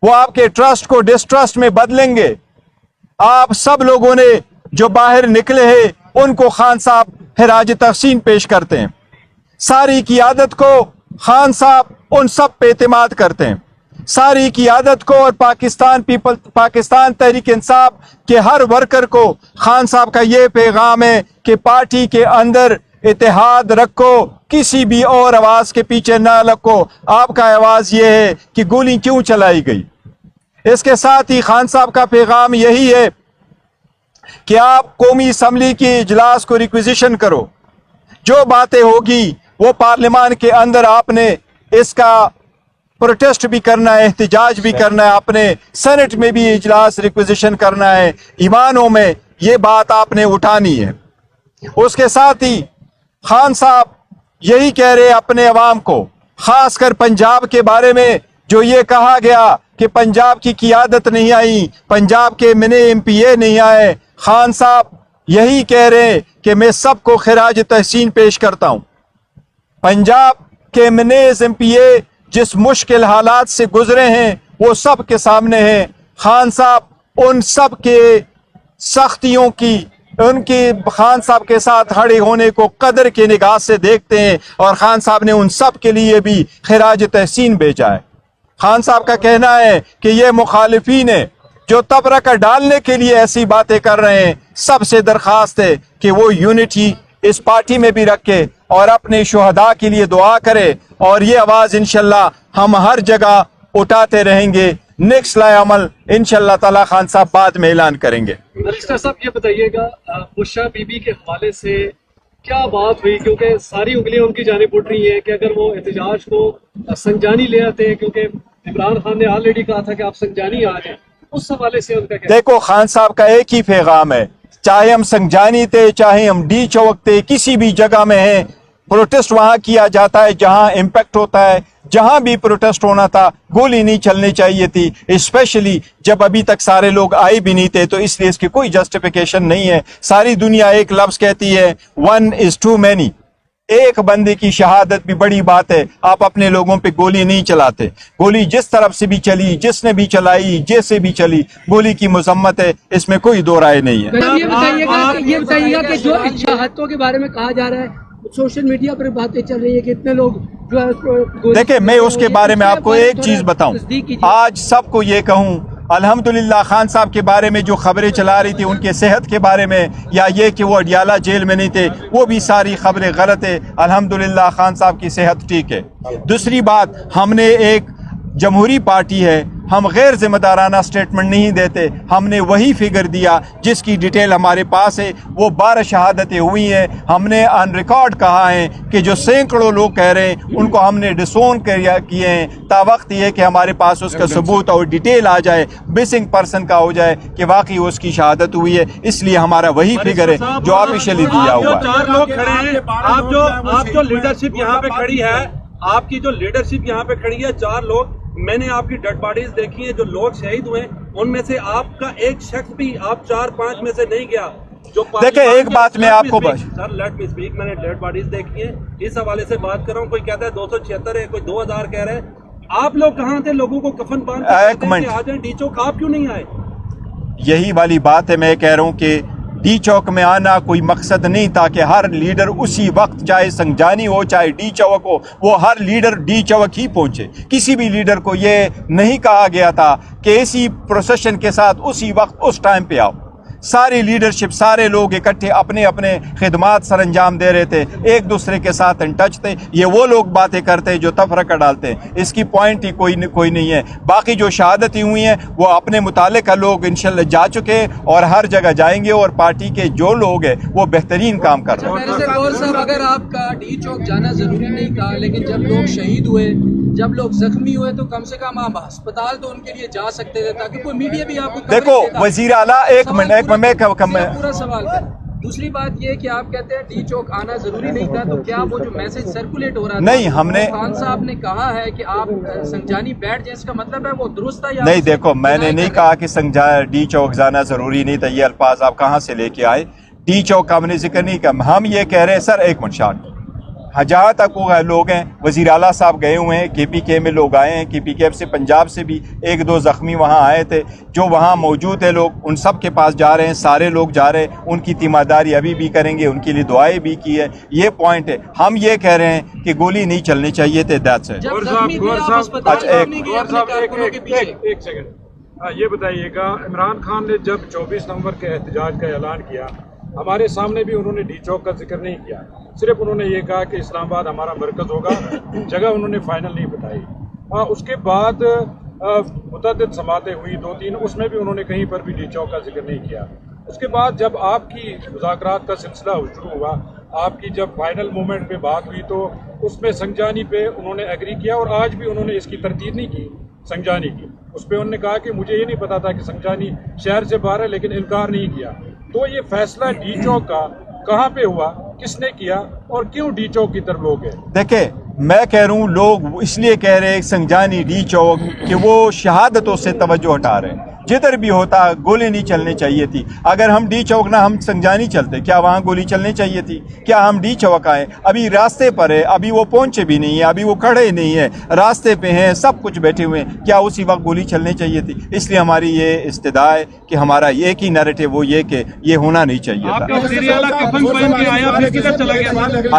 वो आपके ट्रस्ट को डिस्ट्रस्ट में बदलेंगे। आप सब लोगों ने जो बाहर निकले हैं उनको खान साहब खिराज तहसीन पेश करते हैं। सारी क़ियादत को खान साहब उन सब पे एतमाद करते हैं। सारी क़ियादत को और पाकिस्तान तहरीक इंसाफ के हर वर्कर को खान साहब का ये पैगाम है कि पार्टी के अंदर इत्तेहाद रखो, किसी भी और आवाज़ के पीछे ना लगो। आपका आवाज़ ये है कि गोली क्यों चलाई गई। इसके साथ ही खान साहब का पैगाम यही है कि आप कौमी असम्बली की इजलास को रिक्विजिशन करो। जो बातें होगी वो पार्लियामान के अंदर आपने इसका प्रोटेस्ट भी करना है, एहतजाज भी करना है, आपने सेनेट में भी इजलास रिक्विजिशन करना है, ईवानों में ये बात आपने उठानी है। उसके साथ ही खान साहब यही कह रहे अपने अवाम को, खासकर पंजाब के बारे में जो ये कहा गया कि पंजाब की क़ियादत नहीं आई, पंजाब के मिनी MPA नहीं आए। खान साहब यही कह रहे कि मैं सबको खिराज तहसीन पेश करता हूँ। पंजाब के मिनी MPA जिस मुश्किल हालात से गुजरे हैं वो सब के सामने हैं। खान साहब उन सब के सख्तियों की, उनकी खान साहब के साथ खड़े होने को कदर की निगाह से देखते हैं और खान साहब ने उन सब के लिए भी खिराज तहसीन भेजा है। खान साहब का कहना है कि ये मुखालिफिन है जो तबरका डालने के लिए ऐसी बातें कर रहे हैं, सबसे दरख्वास्त है कि वो यूनिटी इस पार्टी में भी रखे और अपने शुहदा के लिए दुआ करे। और ये आवाज़ इंशाल्लाह हम हर जगह उठाते रहेंगे। नेक्स्ट लाए अमल इंशाल्लाह ताला खान साहब बाद में ऐलान करेंगे। बैरिस्टर साहब ये बताइएगा, बुशरा बीबी के हवाले से क्या बात हुई, क्योंकि सारी उंगलियां उनकी जानिब उठ रही हैं कि अगर वो एहतजाज को संजानी ले आते हैं, क्योंकि इमरान खान ने ऑलरेडी कहा था कि आप संजानी आ जाए, उस हवाले से उनका क्या? देखो, खान साहब का एक ही पैगाम है, चाहे हम संजानी थे, चाहे हम डी चौक थे, किसी भी जगह में हैं, प्रोटेस्ट वहां किया जाता है जहां इम्पैक्ट होता है। जहां भी प्रोटेस्ट होना था गोली नहीं चलनी चाहिए थी, स्पेशली जब अभी तक सारे लोग आए भी नहीं थे, तो इसलिए इसकी कोई जस्टिफिकेशन नहीं है। सारी दुनिया एक लफ्ज कहती है, 1 is too many। एक बंदे की शहादत भी बड़ी बात है। आप अपने लोगों पे गोली नहीं चलाते। गोली जिस तरफ से भी चली, जिसने भी चलाई, जैसे भी चली, गोली की मजम्मत है, इसमें कोई दो राय नहीं है। ये बताइएगा कि जो इच्छाहतों के बारे में कहा जा रहा है, सोशल मीडिया पर बातें चल रही है कि इतने लोग जो है, देखिए मैं उसके बारे में आपको एक चीज बताऊं, आज सबको ये कहूं, अल्हम्दुलिल्लाह खान साहब के बारे में जो खबरें चला रही थी उनके सेहत के बारे में, या ये कि वो अडियाला जेल में नहीं थे, वो भी सारी खबरें गलत है। अल्हम्दुलिल्लाह खान साहब की सेहत ठीक है। दूसरी बात, हमने एक जमहूरी पार्टी है, हम गैर जिम्मेदाराना स्टेटमेंट नहीं देते। हमने वही फिगर दिया जिसकी डिटेल हमारे पास है। वो 12 शहादतें हुई हैं। हमने ऑन रिकॉर्ड कहा है कि जो सैकड़ों लोग कह रहे हैं उनको हमने डिसोन किए हैं। तावक्त ये कि हमारे पास उसका सबूत और डिटेल आ जाए, मिसिंग पर्सन का हो जाए कि वाकई उसकी शहादत हुई है। इसलिए हमारा वही फिगर है जो ऑफिशियली दिया हुआ है। 4 लोग खड़े हैं, आप जो लीडरशिप यहाँ पे खड़ी है, आपकी जो लीडरशिप यहाँ पे खड़ी है, 4 लोग, मैंने आपकी डेड बॉडीज देखी है, जो लोग शहीद हुए उनमें से आपका एक शख्स भी आप 4-5 में से नहीं गया। जो देखिए एक बात मैं आपको सर लेट मी स्पीक, मैंने डेड बॉडीज देखी है, इस हवाले से बात कर रहा हूँ। कोई कहता है 276 है, कोई 2000 कह रहे हैं। आप लोग कहाँ थे? लोगों को कफन बांध के आ जाए डी चौक, आप क्यों नहीं आए? यही वाली बात है, मैं कह रहा हूँ कि डी चौक में आना कोई मकसद नहीं था कि हर लीडर उसी वक्त, चाहे संजानी हो चाहे डी चौक हो, वो हर लीडर डी चौक ही पहुंचे। किसी भी लीडर को ये नहीं कहा गया था कि इसी प्रोसेशन के साथ उसी वक्त उस टाइम पे आओ। सारी लीडरशिप, सारे लोग इकट्ठे अपने अपने खिदमात सर अंजाम दे रहे थे, एक दूसरे के साथ इन टच थे। ये वो लोग बातें करते हैं जो तफरका डालते हैं, इसकी पॉइंट ही कोई नहीं है। बाकी जो शहादतें हुई हैं वो अपने मुतालिका लोग इंशाल्लाह जा चुके हैं और हर जगह जाएंगे, और पार्टी के जो लोग हैं वो बेहतरीन काम कर रहे हैं। अगर आपका डी चौक जाना जरूरी नहीं था, लेकिन जब लोग शहीद हुए, जब लोग जख्मी हुए, तो कम से कम आप अस्पताल तो उनके लिए जा सकते थे ताकि कोई मीडिया भी आपको देखो वजीर आला, एक मिनट पूरा सवाल कर। दूसरी बात ये कि आप कहते हैं डी चौक आना जरूरी नहीं था, तो क्या वो जो मैसेज सर्कुलेट हो रहा था, नहीं, हमने खान साहब ने कहा है कि आप संजानी बैठ जाए, इसका मतलब है वो दुरुस्त था या नहीं? देखो मैंने नहीं कहा कि डी चौक जाना जरूरी नहीं था। ये अल्फाज आप कहाँ से लेके आए? डी चौक का हमने जिक्र नहीं किया। हम ये कह रहे हैं सर, एक मिनट शांत, جہاں تک وہ لوگ ہیں وزیر اعلیٰ صاحب گئے ہوئے ہیں, KPK میں لوگ آئے ہیں, KPK سے پنجاب سے بھی 1-2 زخمی وہاں آئے تھے, جو وہاں موجود ہیں لوگ ان سب کے پاس جا رہے ہیں, سارے لوگ جا رہے ہیں, ان کی تیمارداری ابھی بھی کریں گے, ان کے لیے دعائیں بھی کی ہے. یہ پوائنٹ ہے. ہم یہ کہہ رہے ہیں کہ گولی نہیں چلنی چاہیے تھے. That's it. ایک سیکنڈ, یہ بتائیے گا, عمران خان نے جب 24 نومبر کے احتجاج کا اعلان کیا, ہمارے سامنے بھی انہوں نے ڈی چوک کا ذکر نہیں کیا, صرف انہوں نے یہ کہا کہ اسلام آباد ہمارا مرکز ہوگا, جگہ انہوں نے فائنل نہیں بتائی. اس کے بعد متعدد سماعتیں ہوئی 2-3, اس میں بھی انہوں نے کہیں پر بھی ڈی چوک کا ذکر نہیں کیا. اس کے بعد جب آپ کی مذاکرات کا سلسلہ شروع ہوا, آپ کی جب فائنل مومنٹ پہ بات ہوئی تو اس میں سنجانی پہ انہوں نے ایگری کیا, اور آج بھی انہوں نے اس کی تردید نہیں کی سنجانی کی. اس پہ انہوں نے کہا کہ مجھے یہ نہیں پتا تھا کہ سنجانی شہر سے باہر ہے, لیکن انکار نہیں کیا. تو یہ فیصلہ ڈی چوک کا کہاں پہ ہوا, کس نے کیا, اور کیوں ڈی چوک کی طرف لوگ ہیں؟ دیکھیں, میں کہہ رہا ہوں لوگ اس لیے کہہ رہے ہیں سنجانی ڈی چوک کہ وہ شہادتوں سے توجہ ہٹا رہے ہیں. جدھر بھی ہوتا گولی نہیں چلنی چاہیے تھی. اگر ہم ڈی چوک نہ ہم سنجانی چلتے, کیا وہاں گولی چلنی چاہیے تھی؟ کیا ہم ڈی چوک آئے؟ ابھی راستے پر ہے, ابھی وہ پہنچے بھی نہیں ہیں, ابھی وہ کھڑے نہیں ہیں, راستے پہ ہیں, سب کچھ بیٹھے ہوئے ہیں. کیا اسی وقت گولی چلنی چاہیے تھی؟ اس لیے ہماری یہ استدعا ہے کہ ہمارا ایک ہی نیریٹو وہ یہ کہ یہ ہونا نہیں چاہیے تھا.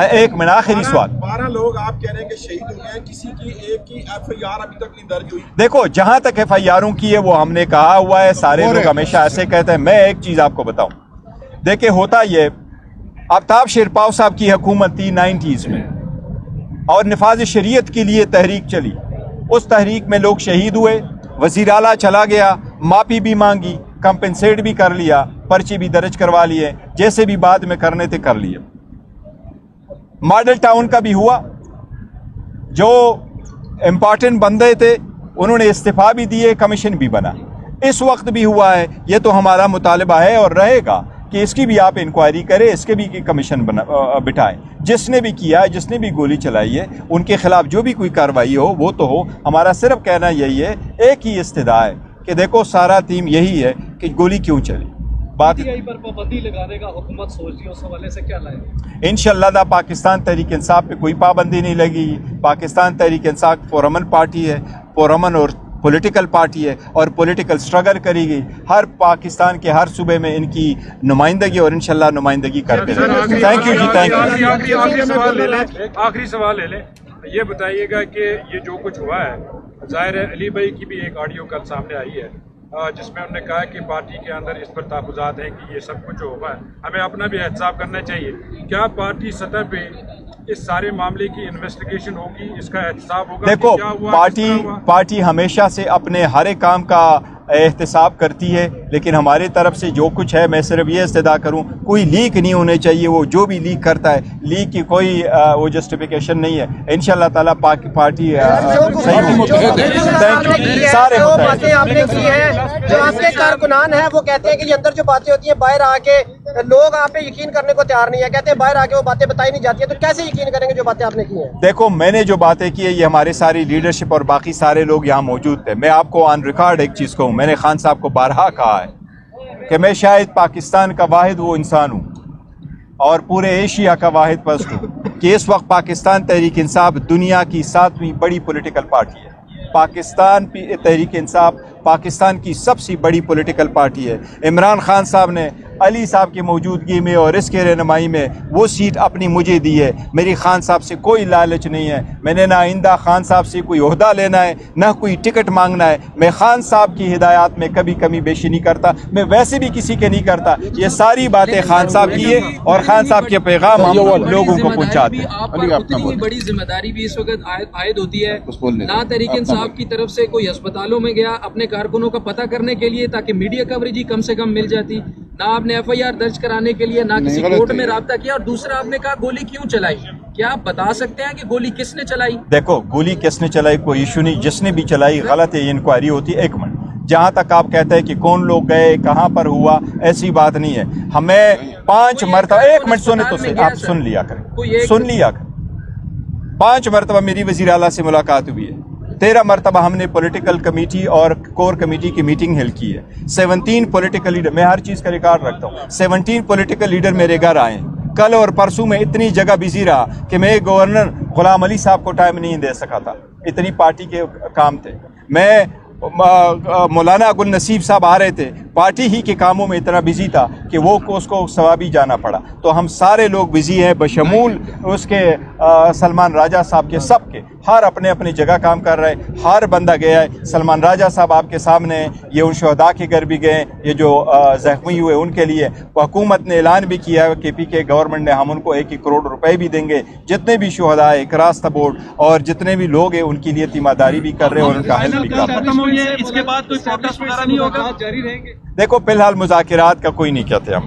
ایک منٹ, آخری سوال. 12 لوگ آپ کہہ رہے ہیں کہ شہید ہو گئے ہیں, کسی کی ایک کی FIR ابھی تک نہیں درج ہوئی. دیکھو, جہاں تک FIRوں کی ہے وہ ہم نے کہا ہوا ہے, سارے لوگ ہمیشہ ایسے کہتے ہیں. میں ایک چیز آپ کو بتاؤں, دیکھیں ہوتا یہ, آفتاب شیرپاؤ صاحب کی حکومت تھی 90s میں, اور نفاذ شریعت کے لیے تحریک چلی. اس تحریک میں لوگ شہید ہوئے, وزیر اعلیٰ چلا گیا, معافی بھی مانگی, کمپنسیٹ بھی کر لیا, پرچے بھی درج کروا لیے, جیسے بھی بعد میں کرنے تھے کر لیے. ماڈل ٹاؤن کا بھی ہوا, جو امپارٹنٹ بندے تھے انہوں نے استعفیٰ بھی دیے, کمیشن بھی بنا. اس وقت بھی ہوا ہے. یہ تو ہمارا مطالبہ ہے اور رہے گا کہ اس کی بھی آپ انکوائری کریں, اس کے بھی کمیشن بٹھائیں. جس نے بھی کیا ہے, جس نے بھی گولی چلائی ہے, ان کے خلاف جو بھی کوئی کارروائی ہو وہ تو ہو. ہمارا صرف کہنا یہی ہے, ایک ہی استدعا ہے کہ دیکھو سارا ٹیم یہی ہے کہ گولی کیوں چلی. بات پر پابندی لگانے کا حکومت سوچ رہی ہے, اس حوالے سے کیا لائے؟ انشاءاللہ پاکستان تحریک انصاف پہ کوئی پابندی نہیں لگی. پاکستان تحریک انصاف پرامن پارٹی ہے, پرامن اور پولیٹیکل پارٹی ہے, اور پولیٹیکل سٹرگل کرے گی. ہر پاکستان کے ہر صوبے میں ان کی نمائندگی اور انشاءاللہ نمائندگی کرتے رہے. Thank you ji, thank you. آخری سوال لے لیں, یہ بتائیے گا کہ یہ جو کچھ ہوا ہے, ظاہر ہے علی بھائی کی بھی ایک آڈیو کل سامنے آئی ہے جس میں انہوں نے کہا کہ پارٹی کے اندر اس پر تحفظات ہیں کہ یہ سب کچھ جو ہوا ہے ہمیں اپنا بھی احتساب کرنا چاہیے. کیا پارٹی سطح پہ اس سارے معاملے کی انویسٹیگیشن ہوگی, اس کا احتساب ہوگا؟ دیکھو, پارٹی ہمیشہ سے اپنے ہر ایک کام کا احتساب کرتی ہے, لیکن ہماری طرف سے جو کچھ ہے, میں صرف یہ استدعا کروں, کوئی لیک نہیں ہونے چاہیے. وہ جو بھی لیک کرتا ہے, لیک کی کوئی وہ جسٹیفیکیشن نہیں ہے. انشاءاللہ تعالیٰ پارٹی سارے باتیں آپ نے کی ہے, جو آپ کے کارکنان ہیں وہ کہتے ہیں کہ یہ اندر جو باتیں ہوتی ہیں باہر آ کے لوگ آپ پہ یقین کرنے کو تیار نہیں ہے, کہتے ہیں باہر آ کے وہ باتیں بتائی نہیں جاتی ہیں, تو کیسے یقین کریں گے جو باتیں آپ نے کی ہیں؟ دیکھو, میں نے جو باتیں کی ہے یہ ہمارے ساری لیڈرشپ اور باقی سارے لوگ یہاں موجود تھے. میں آپ کو آن ریکارڈ ایک چیز کہوں, میں نے خان صاحب کو بارہا کہا ہے کہ میں شاید پاکستان کا واحد وہ انسان ہوں اور پورے ایشیا کا واحد پرست ہوں کہ اس وقت پاکستان تحریک انصاف دنیا کی 7ویں بڑی پولیٹیکل پارٹی ہے. پاکستان تحریک انصاف پاکستان کی سب سے بڑی پولیٹیکل پارٹی ہے. عمران خان صاحب نے علی صاحب کی موجودگی میں اور اس کے رہنمائی میں وہ سیٹ اپنی مجھے دی ہے. میری خان صاحب سے کوئی لالچ نہیں ہے. میں نے نہ آئندہ خان صاحب سے کوئی عہدہ لینا ہے, نہ کوئی ٹکٹ مانگنا ہے. میں خان صاحب کی ہدایات میں کبھی کمی بیشی نہیں کرتا, میں ویسے بھی کسی کے نہیں کرتا. یہ ساری باتیں خان صاحب کی ہے اور خان صاحب کے پیغام ہم لوگوں کو پہنچاتے ہیں. آپ پر اتنی ہی بڑی ذمہ داری بھی اس وقت عائد ہوتی ہے. نہ تحریک انصاف کی طرف سے کوئی ہسپتالوں میں گیا اپنے کارکنوں کا پتہ کرنے کے لیے تاکہ میڈیا کوریج ہی کم سے کم مل جاتی, نہ آپ نے FIR درج کرانے کے لیے, نہ کسی کورٹ میں رابطہ کیا, اور دوسرا آپ نے کہا گولی کیوں چلائی. کیا آپ بتا سکتے ہیں کہ گولی کس نے چلائی؟ دیکھو, گولی کس نے چلائی کوئی ایشو نہیں, جس نے بھی چلائی غلط ہے, یہ انکوائری ہوتی ہے. ایک منٹ, جہاں تک آپ کہتے ہیں کہ کون لوگ گئے, کہاں پر ہوا, ایسی بات نہیں ہے. ہمیں 5 مرتبہ, ایک منٹ سنے تو سے آپ سن لیا کریں, سن لیا کریں. 5 مرتبہ میری وزیر اعلیٰ سے ملاقات ہوئی ہے. 13 مرتبہ ہم نے پولیٹیکل کمیٹی اور کور کمیٹی کی میٹنگ ہیلڈ کی ہے. 17 پولیٹیکل لیڈر, میں ہر چیز کا ریکارڈ رکھتا ہوں, 17 پولیٹیکل لیڈر میرے گھر آئے ہیں. कल और परसों में इतनी जगह बिजी रहा कि मैं गवर्नर गुलाम अली साहब को टाइम नहीं दे सका था, इतनी पार्टी के काम थे। मैं मौलाना अब्दुल नसीब साहब आ रहे थे, पार्टी ही के कामों में इतना बिजी था कि वो को उसको सवाबी जाना पड़ा। तो हम सारे लोग बिजी हैं, बशमूल उसके सलमान राजा साहब के, सब के, हर अपने अपनी जगह काम कर रहे हैं, हर बंदा गया है। सलमान राजा साहब आपके सामने हैं, ये उन शहदा के घर भी गए, ये जो जख्मी हुए उनके लिए हुकूमत ने ऐलान भी किया है कि पीके गवर्नमेंट ने हम उनको 1 करोड़ रुपए भी देंगे। जितने भी शहदा है अक्रॉस द बोर्ड और जितने भी लोग हैं उनके लिए तीमारदारी भी कर रहे हैं और उनका हेल्प भी कर रहे हैं। इसके बाद कोई प्रोटेस्ट वगैरह नहीं होगा, जारी रहेंगे। देखो फिलहाल मुज़ाकिरात का कोई नहीं कहते हम।